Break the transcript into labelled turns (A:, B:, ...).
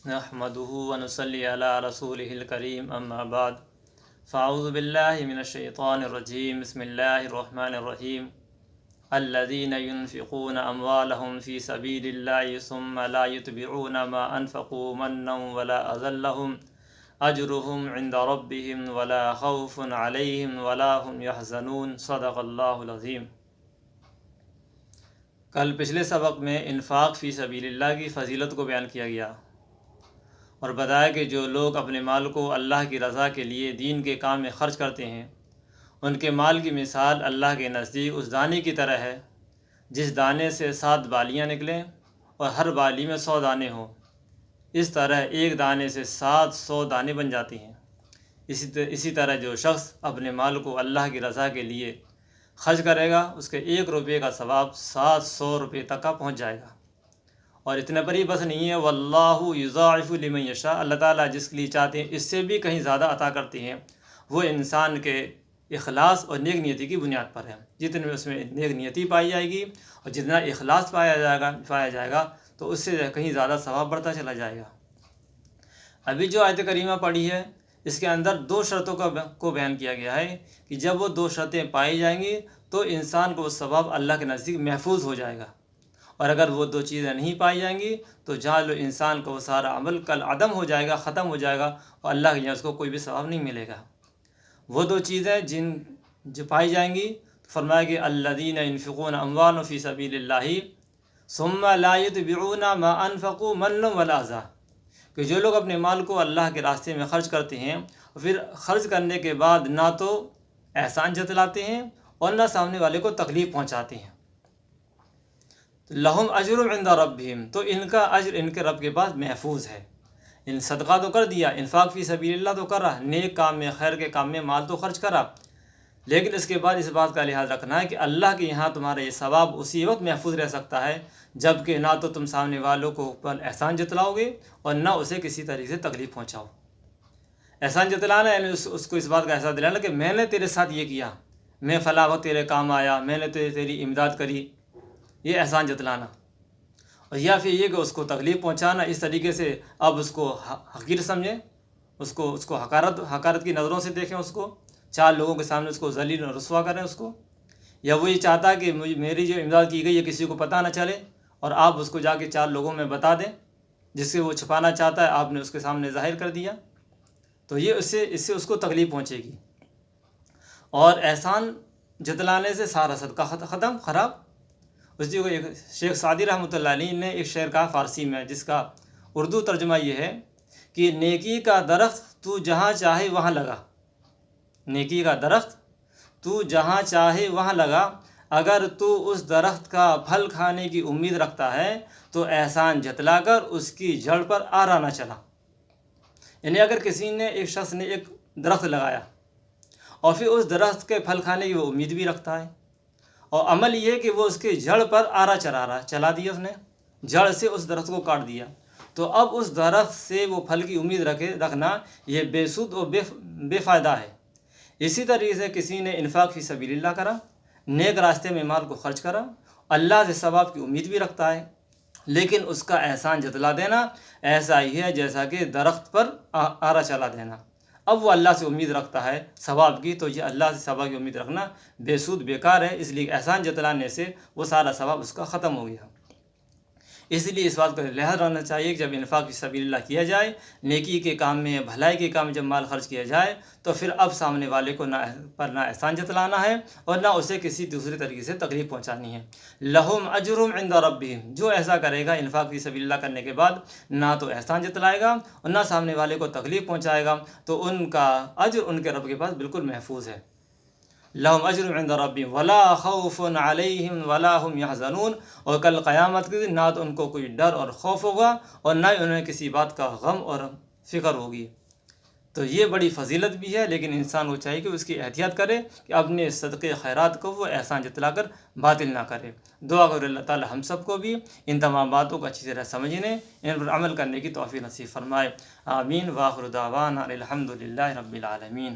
A: نحمده ونصلي على رسوله الكريم اما بعد فاعوذ بالله من الشيطان الرجيم بسم الله الرحمن الرحيم الذين ينفقون اموالهم في سبيل الله ثم لا يتبعون ما انفقوا منا ولا اذى لهم اجرهم عند ربهم ولا خوف عليهم ولا هم يحزنون صدق اللہ العظیم۔ کل پچھلے سبق میں انفاق فی سبیل اللہ کی فضیلت کو بیان کیا گیا اور بتایا کہ جو لوگ اپنے مال کو اللہ کی رضا کے لیے دین کے کام میں خرچ کرتے ہیں ان کے مال کی مثال اللہ کے نزدیک اس دانے کی طرح ہے جس دانے سے 7 بالیاں نکلیں اور ہر بالی میں 100 دانے ہوں۔ اس طرح ایک دانے سے 700 دانے بن جاتے ہیں۔ اسی طرح جو شخص اپنے مال کو اللہ کی رضا کے لیے خرچ کرے گا اس کے 1 روپے کا ثواب 700 روپے تک کا پہنچ جائے گا۔ اور اتنے پر ہی بس نہیں ہے، واللہ یضاعف لمن یشاء، اللہ تعالیٰ جس کے لیے چاہتے ہیں اس سے بھی کہیں زیادہ عطا کرتے ہیں۔ وہ انسان کے اخلاص اور نیک نیتی کی بنیاد پر ہے۔ جتنے اس میں نیک نیتی پائی جائے گی اور جتنا اخلاص پایا جائے گا تو اس سے کہیں زیادہ ثواب بڑھتا چلا جائے گا۔ ابھی جو آیت کریمہ پڑھی ہے اس کے اندر 2 شرطوں کو بیان کیا گیا ہے کہ جب وہ 2 شرطیں پائی جائیں گی تو انسان کو وہ ثواب اللہ کے نزدیک محفوظ ہو جائے گا، اور اگر وہ 2 چیزیں نہیں پائی جائیں گی تو جہاں انسان کو وہ سارا عمل کل عدم ہو جائے گا، ختم ہو جائے گا اور اللہ کے یہاں اس کو کوئی بھی ثواب نہیں ملے گا۔ وہ 2 چیزیں جو پائی جائیں گی تو فرمایا کہ الذین ينفقون اموالهم فی سبیل اللہ ثم لا يتبعون ما انفقوا منا ولا اذى، کہ جو لوگ اپنے مال کو اللہ کے راستے میں خرچ کرتے ہیں اور پھر خرچ کرنے کے بعد نہ تو احسان جتلاتے ہیں اور نہ سامنے والے کو تکلیف پہنچاتے ہیں، لہم اجر عند ربہم، تو ان کا اجر ان کے رب کے پاس محفوظ ہے۔ ان صدقہ تو کر دیا، انفاق فی سبیل اللہ تو کر رہا، نیک کام میں خیر کے کام میں مال تو خرچ کرا، لیکن اس کے بعد اس بات کا لحاظ رکھنا ہے کہ اللہ کے یہاں تمہارا یہ ثواب اسی وقت محفوظ رہ سکتا ہے جب کہ نہ تو تم سامنے والوں کو پر احسان جتلاؤ گے اور نہ اسے کسی طریقے سے تکلیف پہنچاؤ۔ احسان جتلانا یعنی اس کو اس بات کا احساس دلانا کہ میں نے تیرے ساتھ یہ کیا، میں فلاں وقت تیرے کام آیا، میں نے تیری امداد کری، یہ احسان جتلانا۔ اور یا پھر یہ کہ اس کو تکلیف پہنچانا اس طریقے سے اب اس کو حقیر سمجھیں، اس کو حقارت کی نظروں سے دیکھیں، اس کو 4 لوگوں کے سامنے اس کو ذلیل اور رسوا کریں اس کو، یا وہ یہ چاہتا ہے کہ میری جو امداد کی گئی ہے کسی کو پتہ نہ چلے اور آپ اس کو جا کے 4 لوگوں میں بتا دیں، جس سے وہ چھپانا چاہتا ہے آپ نے اس کے سامنے ظاہر کر دیا، تو یہ اس سے اس کو تکلیف پہنچے گی۔ اور احسان جتلانے سے سارا صدقہ ختم خراب۔ اسی کو ایک شیخ سعدی رحمۃ اللہ علیہ نے ایک شعر کہا فارسی میں، جس کا اردو ترجمہ یہ ہے کہ نیکی کا درخت تو جہاں چاہے وہاں لگا، نیکی کا درخت تو جہاں چاہے وہاں لگا، اگر تو اس درخت کا پھل کھانے کی امید رکھتا ہے تو احسان جتلا کر اس کی جڑ پر آرا نہ چلا۔ یعنی اگر کسی نے ایک شخص نے ایک درخت لگایا اور پھر اس درخت کے پھل کھانے کی وہ امید بھی رکھتا ہے اور عمل یہ کہ وہ اس کے جڑ پر آرا چلا دیا، اس نے جڑ سے اس درخت کو کاٹ دیا، تو اب اس درخت سے وہ پھل کی امید رکھنا یہ بے سود اور بے فائدہ ہے۔ اسی طریقے سے کسی نے انفاق فی سبیل اللہ کرا، نیک راستے میں مال کو خرچ کرا، اللہ سے ثواب کی امید بھی رکھتا ہے، لیکن اس کا احسان جتلا دینا ایسا ہی ہے جیسا کہ درخت پر آرا چلا دینا۔ اب وہ اللہ سے امید رکھتا ہے ثواب کی، تو یہ اللہ سے ثواب کی امید رکھنا بے سود بیکار ہے، اس لیے احسان جتلانے سے وہ سارا ثواب اس کا ختم ہو گیا۔ اس لیے اس بات کا لحاظ رکھنا چاہیے کہ جب انفاق فی سبیل اللہ کیا جائے، نیکی کے کام میں، بھلائی کے کام میں جب مال خرچ کیا جائے تو پھر اب سامنے والے کو نہ احسان جتلانا ہے اور نہ اسے کسی دوسرے طریقے سے تکلیف پہنچانی ہے۔ لہم اجرہم عند ربہم، جو ایسا کرے گا انفاق فی سبیل اللہ کرنے کے بعد نہ تو احسان جتلائے گا اور نہ سامنے والے کو تکلیف پہنچائے گا، تو ان کا اجر ان کے رب کے پاس بالکل محفوظ ہے۔ لہم اجر عند ربہم ولا خوف علیہم ولا هم یحزنون، اور کل قیامت کے دن نہ تو ان کو کوئی ڈر اور خوف ہوگا اور نہ ہی انہیں کسی بات کا غم اور فکر ہوگی۔ تو یہ بڑی فضیلت بھی ہے، لیکن انسان کو چاہیے کہ اس کی احتیاط کرے کہ اپنے صدقے خیرات کو وہ احسان جتلا کر باطل نہ کرے۔ دعا کرو اللہ تعالی ہم سب کو بھی ان تمام باتوں کو اچھی طرح سمجھنے، ان پر عمل کرنے کی توفیق نصیب فرمائے۔ آمین۔ وآخر دعوانا الحمد للہ رب العالمین۔